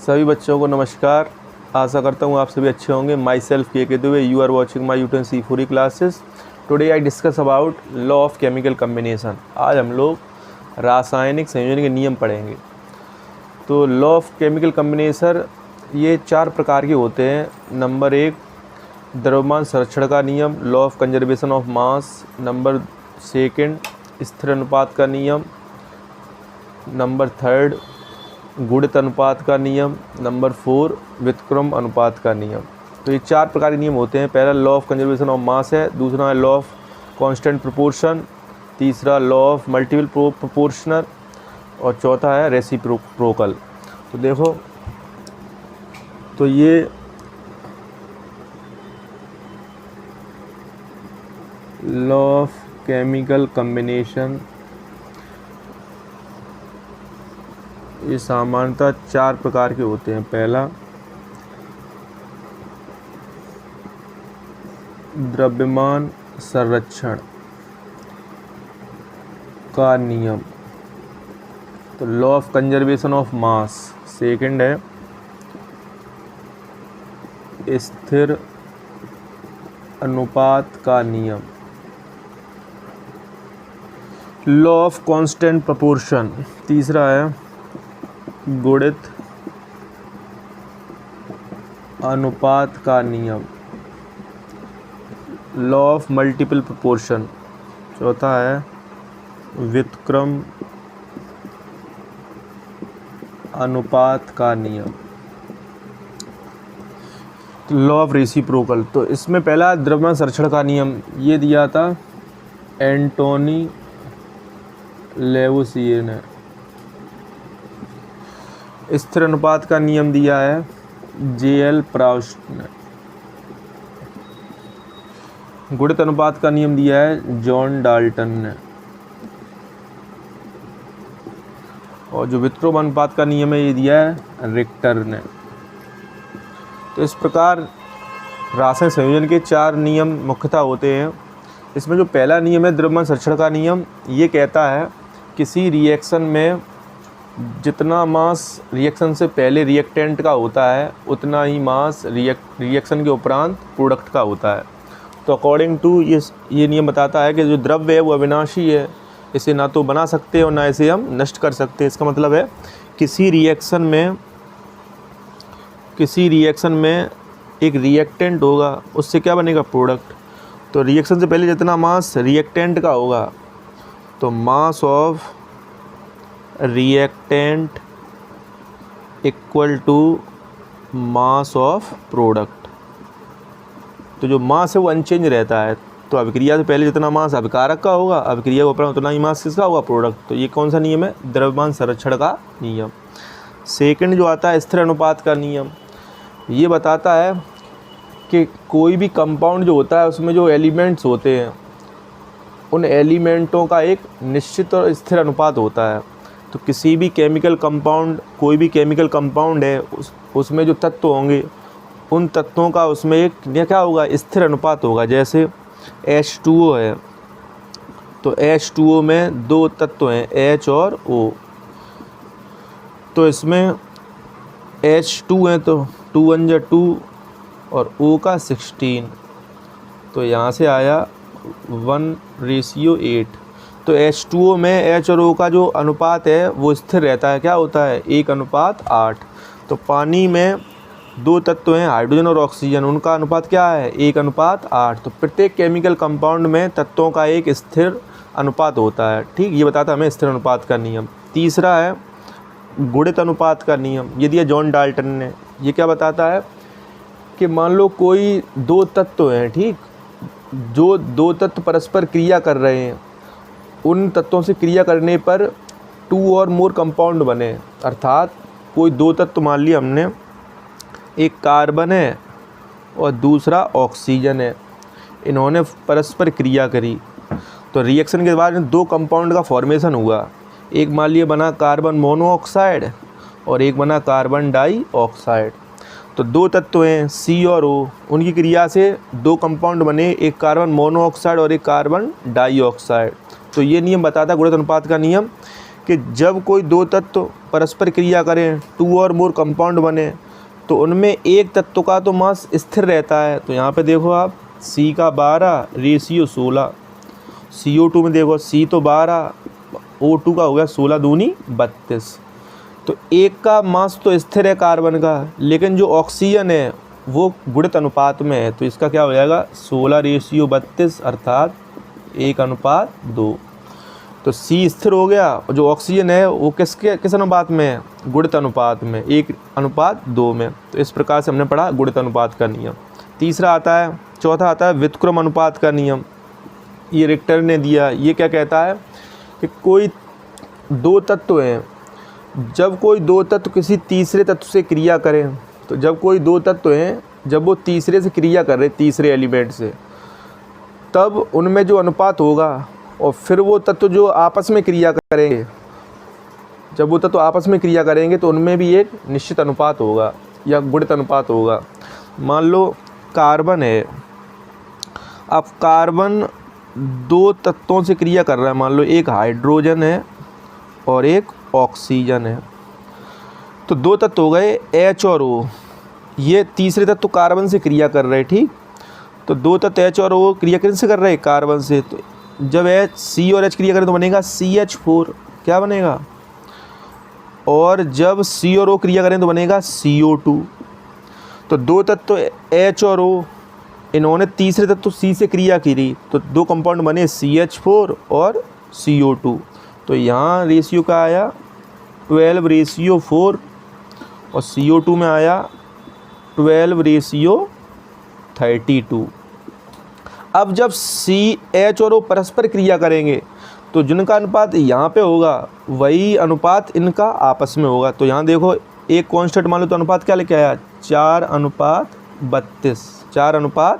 सभी बच्चों को नमस्कार। आशा करता हूँ आप सभी अच्छे होंगे। Myself K Dubey, you are watching my YouTube C4 classes. Today I discuss about law of chemical combination. आज हम लोग रासायनिक संयोजन के नियम पढ़ेंगे। तो लॉ ऑफ केमिकल कम्बिनेशन ये 4 प्रकार के होते हैं। नंबर 1 द्रव्यमान संरक्षण का नियम, law of conservation of mass. Number 2 स्थिर अनुपात का नियम। नंबर 3 गुणित अनुपात का नियम। नंबर 4 व्युत्क्रम अनुपात का नियम। तो ये 4 प्रकार के नियम होते हैं। पहला law of conservation of mass है, दूसरा है लॉ ऑफ कांस्टेंट प्रोपोर्शन, तीसरा लॉ ऑफ मल्टीपल प्रोपोर्शनल और चौथा है रेसिप्रोकल। तो देखो, तो ये लॉ ऑफ केमिकल कम्बिनेशन ये सामान्यतः 4 प्रकार के होते हैं। पहला द्रव्यमान संरक्षण का नियम, तो law of conservation of mass. Second है स्थिर अनुपात का नियम, लॉ ऑफ कांस्टेंट प्रोपोर्शन। तीसरा है गुणित अनुपात का नियम, लॉ ऑफ मल्टीपल प्रोपोर्शन। चौथा है व्युत्क्रम अनुपात का नियम, लॉ ऑफ रेसिप्रोकल। तो इसमें पहला द्रव्यमान संरक्षण का नियम ये दिया था एंटोनी लेवोसियर ने। स्थिर अनुपात का नियम दिया है J.L. प्राउस्ट ने। गुणित अनुपात का नियम दिया है जॉन डाल्टन ने। और जो व्युत्क्रम अनुपात का नियम है ये दिया है रिक्टर ने। तो इस प्रकार रासायनिक संयोजन के 4 नियम मुख्यतः होते हैं। इसमें जो पहला नियम है द्रव्यमान संरक्षण का नियम, ये कहता है किसी रिएक्शन में जितना मास रिएक्शन से पहले रिएक्टेंट का होता है उतना ही मास रिएक्शन के उपरांत प्रोडक्ट का होता है। तो अकॉर्डिंग टू ये नियम बताता है कि जो द्रव्य है वो अविनाशी है, इसे ना तो बना सकते हैं और ना इसे हम नष्ट कर सकते हैं। इसका मतलब है किसी रिएक्शन में एक रिएक्टेंट होगा, उससे क्या बनेगा प्रोडक्ट। तो रिएक्शन से पहले जितना मास रिएक्टेंट का होगा तो mass of reactant equal to mass of product. तो जो मास है वो अनचेंज रहता है। तो अभिक्रिया से पहले जितना मास अभिकारक का होगा, अभिक्रिया के उपरांत उतना ही मास किसका होगा, प्रोडक्ट। तो ये कौन सा नियम है, द्रव्यमान संरक्षण का नियम। सेकंड जो आता है स्थिर अनुपात का नियम, ये बताता है कि कोई भी कंपाउंड जो होता है उसमें जो एलिमेंट्स होते हैं उन एलिमेंटों का एक निश्चित और स्थिर अनुपात होता है। तो किसी भी केमिकल कंपाउंड, कोई भी केमिकल कंपाउंड है उसमें जो तत्व होंगे उन तत्वों का उसमें एक क्या होगा, स्थिर अनुपात होगा। जैसे H2O है तो H2O में 2 तत्व हैं H और O। तो इसमें H2 है तो 2 1 जा 2 और O का 16, तो यहाँ से आया 1:8। तो H2O में H और O का जो अनुपात है वो स्थिर रहता है, क्या होता है 1:8। तो पानी में 2 तत्व हैं हाइड्रोजन और ऑक्सीजन, उनका अनुपात क्या है 1:8। तो प्रत्येक केमिकल कंपाउंड में तत्वों का एक स्थिर अनुपात होता है। ठीक, ये बताता है हमें स्थिर अनुपात का नियम। तीसरा है गुणित अनुपात का नियम, ये दिया जॉन डाल्टन ने। ये क्या बताता है कि मान लो कोई 2 तत्व हैं, ठीक, जो 2 तत्व परस्पर क्रिया कर रहे हैं, उन तत्वों से क्रिया करने पर 2 और मोर कंपाउंड बने। अर्थात कोई 2 तत्व मान लिया हमने, एक कार्बन है और दूसरा ऑक्सीजन है, इन्होंने परस्पर क्रिया करी तो रिएक्शन के बाद 2 कंपाउंड का फॉर्मेशन हुआ। एक मान लिया बना कार्बन मोनोऑक्साइड और एक बना कार्बन डाइऑक्साइड। तो 2 तत्व हैं C और O, उनकी क्रिया से 2 कंपाउंड बने, एक कार्बन मोनोऑक्साइड और एक कार्बन डाइऑक्साइड। तो ये नियम बताता है गुणित अनुपात का नियम कि जब कोई दो तत्व परस्पर क्रिया करें, 2 और मोर कंपाउंड बने, तो उनमें एक तत्व का तो मास स्थिर रहता है। तो यहाँ पे देखो आप C का 12 रेशियो 16, CO2 में देखो C तो 12, O2 का हो गया 16 दूनी 32। तो एक का मास तो स्थिर है कार्बन का, लेकिन जो ऑक्सीजन है वो गुणित अनुपात में है। तो इसका क्या हो जाएगा 16 रेशियो 32 अर्थात 1:2। तो C स्थिर हो गया और जो ऑक्सीजन है वो किस अनुपात में है, गुणित अनुपात में, 1:2 में। तो इस प्रकार से हमने पढ़ा गुणित अनुपात का नियम। चौथा आता है व्युत्क्रम अनुपात का नियम। ये रिक्टर ने दिया। ये क्या कहता है कि कोई दो तत्व हैं, जब कोई दो तत्व किसी तीसरे तत्व से क्रिया करें, तो जब कोई दो तत्व हैं, जब वो तीसरे से क्रिया कर रहे, तीसरे एलिमेंट से, तब उनमें जो अनुपात होगा और फिर वो तत्व जो आपस में क्रिया करेंगे, जब वो तत्व आपस में क्रिया करेंगे तो उनमें भी एक निश्चित अनुपात होगा या गुणित अनुपात होगा। मान लो कार्बन है, अब कार्बन दो तत्वों से क्रिया कर रहा है, मान लो एक हाइड्रोजन है और एक ऑक्सीजन है। तो दो तत्व हो गए H और O, ये तीसरे तत्व कार्बन से क्रिया कर रहे हैं, ठीक। तो दो तत्व H और O क्रिया किन से कर रहे हैं, कार्बन से। तो जब C और H क्रिया करें तो बनेगा CH4, क्या बनेगा, और जब C और O क्रिया करें तो बनेगा CO2। तो दो तत्व H और O, इन्होंने तीसरे तत्व C से क्रिया की, तो दो कंपाउंड बने CH4 और CO2। तो यहाँ रेशियो का आया 12:4 और CO2 में आया 12:32। अब जब CH और O परस्पर क्रिया करेंगे तो जिनका अनुपात यहाँ पे होगा वही अनुपात इनका आपस में होगा। तो यहाँ देखो एक कांस्टेंट मान लो, तो अनुपात क्या लेके आया 4:32, 4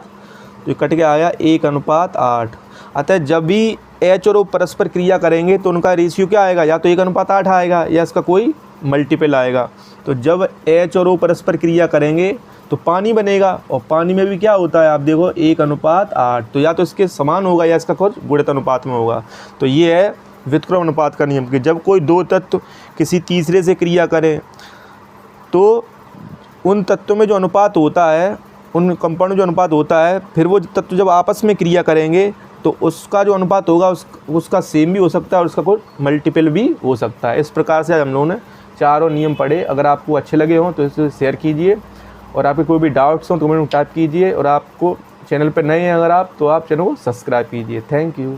तो कट के आया 1:8। अतः जब भी H और O परस्पर क्रिया करेंगे तो उनका रेशियो क्या आएगा, या तो 1:8 आएगा या इसका कोई मल्टीपल आएगा। तो जब H और O परस्पर क्रिया करेंगे तो पानी बनेगा, और पानी में भी क्या होता है आप देखो 1:8। तो या तो इसके समान होगा या इसका कुछ गुणित अनुपात में होगा। तो ये है व्युत्क्रम अनुपात का नियम कि जब कोई दो तत्व किसी तीसरे से क्रिया करें तो उन तत्वों में जो अनुपात होता है, उन कंपाउंड में जो अनुपात होता है, फिर वो तत्व जब आपस में क्रिया करेंगे तो उसका जो अनुपात होगा उसका सेम भी हो सकता है और उसका कोई मल्टीपल भी हो सकता है। इस प्रकार से हम लोगों ने चारों नियम पढ़े। अगर आपको अच्छे लगे हों तो इसे शेयर कीजिए, और आपके कोई भी डाउट्स हों तो कमेंट में टाइप कीजिए, और आपको चैनल पर नए हैं अगर आप, तो आप चैनल को सब्सक्राइब कीजिए। Thank you.